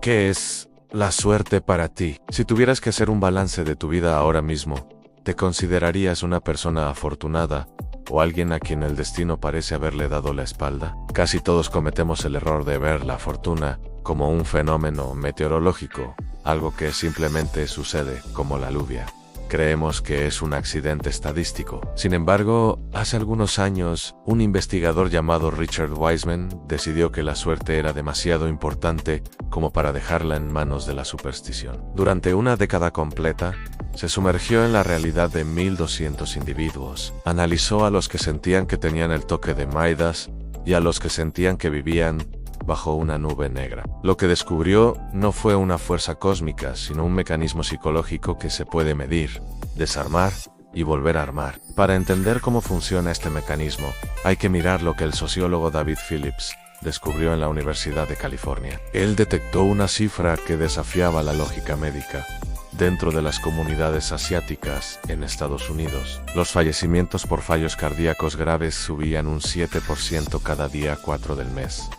¿Qué es la suerte para ti? Si tuvieras que hacer un balance de tu vida ahora mismo, ¿te considerarías una persona afortunada o alguien a quien el destino parece haberle dado la espalda? Casi todos cometemos el error de ver la fortuna como un fenómeno meteorológico, algo que simplemente sucede, como la lluvia. Creemos que es un accidente estadístico. Sin embargo, hace algunos años, un investigador llamado Richard Wiseman decidió que la suerte era demasiado importante como para dejarla en manos de la superstición. Durante una década completa, se sumergió en la realidad de 1,200 individuos. Analizó a los que sentían que tenían el toque de Midas y a los que sentían que vivían bajo una nube negra. Lo que descubrió no fue una fuerza cósmica, sino un mecanismo psicológico que se puede medir, desarmar y volver a armar. Para entender cómo funciona este mecanismo, hay que mirar lo que el sociólogo David Phillips descubrió en la Universidad de California. Él detectó una cifra que desafiaba la lógica médica. Dentro de las comunidades asiáticas en Estados Unidos, los fallecimientos por fallos cardíacos graves subían un 7% cada día 4 del mes.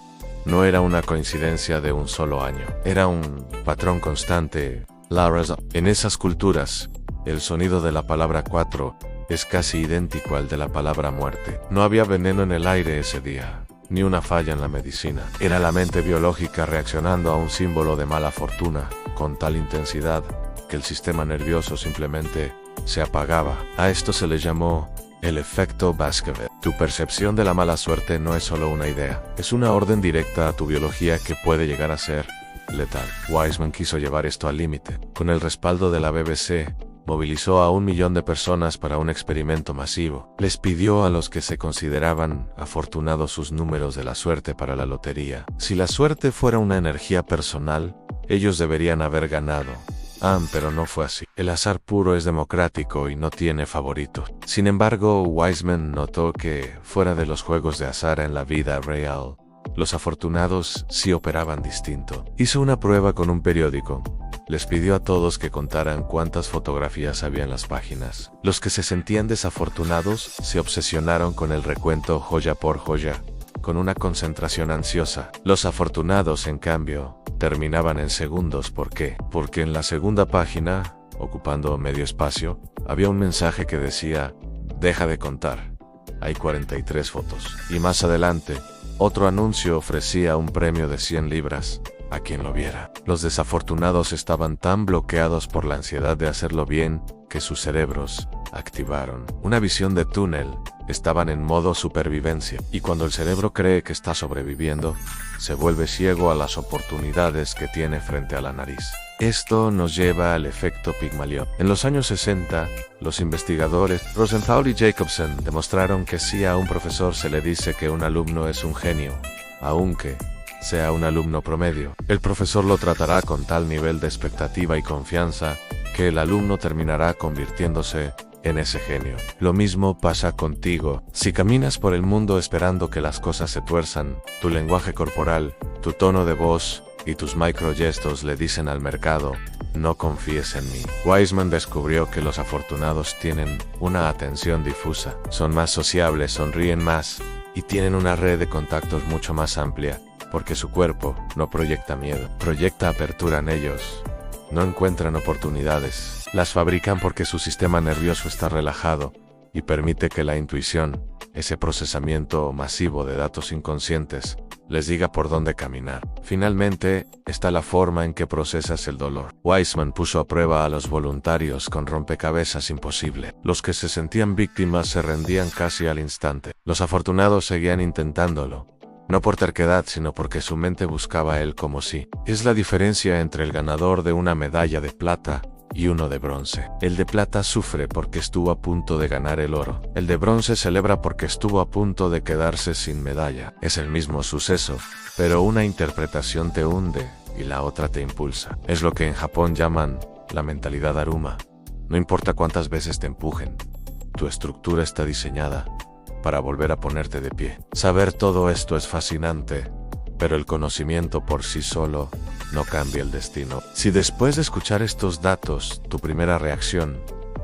No era una coincidencia de un solo año, era un patrón constante. En esas culturas, el sonido de la palabra 4 es casi idéntico al de la palabra muerte. No había veneno en el aire ese día, ni una falla en la medicina. Era la mente biológica reaccionando a un símbolo de mala fortuna, con tal intensidad que el sistema nervioso simplemente se apagaba. A esto se le llamó el efecto Baskerville. Tu percepción de la mala suerte no es solo una idea, es una orden directa a tu biología que puede llegar a ser letal. Wiseman quiso llevar esto al límite. Con el respaldo de la BBC, movilizó a 1 millón de personas para un experimento masivo. Les pidió a los que se consideraban afortunados sus números de la suerte para la lotería. Si la suerte fuera una energía personal, ellos deberían haber ganado. Pero no fue así. El azar puro es democrático y no tiene favorito. Sin embargo, Wiseman notó que, fuera de los juegos de azar en la vida real, los afortunados sí operaban distinto. Hizo una prueba con un periódico. Les pidió a todos que contaran cuántas fotografías había en las páginas. Los que se sentían desafortunados se obsesionaron con el recuento joya por joya, con una concentración ansiosa. Los afortunados, en cambio, terminaban en segundos. ¿Por qué? Porque en la segunda página, ocupando medio espacio, había un mensaje que decía: deja de contar, hay 43 fotos. Y más adelante, otro anuncio ofrecía un premio de 100 libras a quien lo viera. Los desafortunados estaban tan bloqueados por la ansiedad de hacerlo bien que sus cerebros activaron una visión de túnel. Estaban en modo supervivencia. Y cuando el cerebro cree que está sobreviviendo, se vuelve ciego a las oportunidades que tiene frente a la nariz. Esto nos lleva al efecto Pigmalión. En los años 60, los investigadores Rosenthal y Jacobson demostraron que si a un profesor se le dice que un alumno es un genio, aunque sea un alumno promedio, el profesor lo tratará con tal nivel de expectativa y confianza que el alumno terminará convirtiéndose en ese genio. Lo mismo pasa contigo. Si caminas por el mundo esperando que las cosas se tuerzan, tu lenguaje corporal, tu tono de voz y tus microgestos le dicen al mercado: no confíes en mí. Wiseman descubrió que los afortunados tienen una atención difusa, son más sociables, sonríen más y tienen una red de contactos mucho más amplia, porque su cuerpo no proyecta miedo, proyecta apertura en ellos. No encuentran oportunidades, las fabrican porque su sistema nervioso está relajado y permite que la intuición, ese procesamiento masivo de datos inconscientes, les diga por dónde caminar. Finalmente, está la forma en que procesas el dolor. Wiseman puso a prueba a los voluntarios con rompecabezas imposible. Los que se sentían víctimas se rendían casi al instante. Los afortunados seguían intentándolo. No por terquedad, sino porque su mente buscaba el como si. Es la diferencia entre el ganador de una medalla de plata y uno de bronce. El de plata sufre porque estuvo a punto de ganar el oro. El de bronce celebra porque estuvo a punto de quedarse sin medalla. Es el mismo suceso, pero una interpretación te hunde y la otra te impulsa. Es lo que en Japón llaman la mentalidad Aruma. No importa cuántas veces te empujen, tu estructura está diseñada para volver a ponerte de pie. Saber todo esto es fascinante, pero el conocimiento por sí solo no cambia el destino. Si después de escuchar estos datos, tu primera reacción,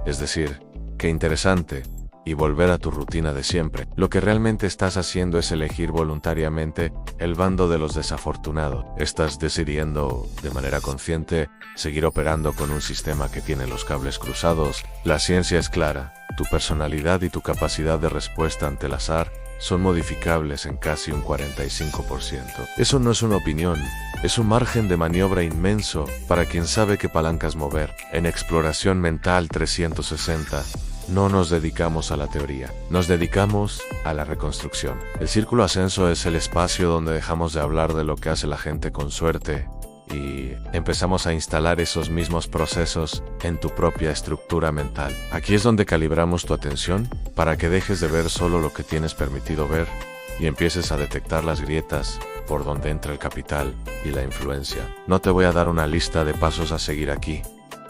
es decir, qué interesante, y volver a tu rutina de siempre. Lo que realmente estás haciendo es elegir voluntariamente el bando de los desafortunados. Estás decidiendo, de manera consciente, seguir operando con un sistema que tiene los cables cruzados. La ciencia es clara. Tu personalidad y tu capacidad de respuesta ante el azar son modificables en casi un 45%. Eso no es una opinión, es un margen de maniobra inmenso para quien sabe qué palancas mover. En Exploración Mental 360, no nos dedicamos a la teoría, nos dedicamos a la reconstrucción. El círculo ascenso es el espacio donde dejamos de hablar de lo que hace la gente con suerte y empezamos a instalar esos mismos procesos en tu propia estructura mental. Aquí es donde calibramos tu atención para que dejes de ver solo lo que tienes permitido ver y empieces a detectar las grietas por donde entra el capital y la influencia. No te voy a dar una lista de pasos a seguir aquí,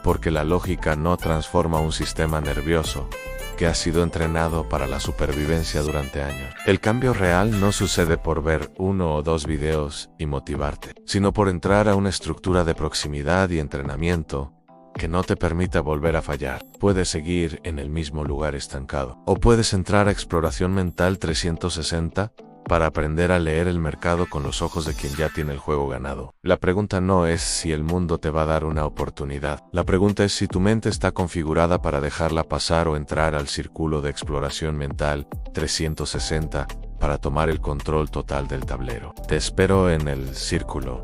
porque la lógica no transforma un sistema nervioso que ha sido entrenado para la supervivencia durante años. El cambio real no sucede por ver 1 o 2 videos y motivarte, sino por entrar a una estructura de proximidad y entrenamiento que no te permita volver a fallar. Puedes seguir en el mismo lugar estancado, o puedes entrar a Exploración Mental 360 para aprender a leer el mercado con los ojos de quien ya tiene el juego ganado. La pregunta no es si el mundo te va a dar una oportunidad. La pregunta es si tu mente está configurada para dejarla pasar o entrar al círculo de Exploración Mental 360 para tomar el control total del tablero. Te espero en el círculo.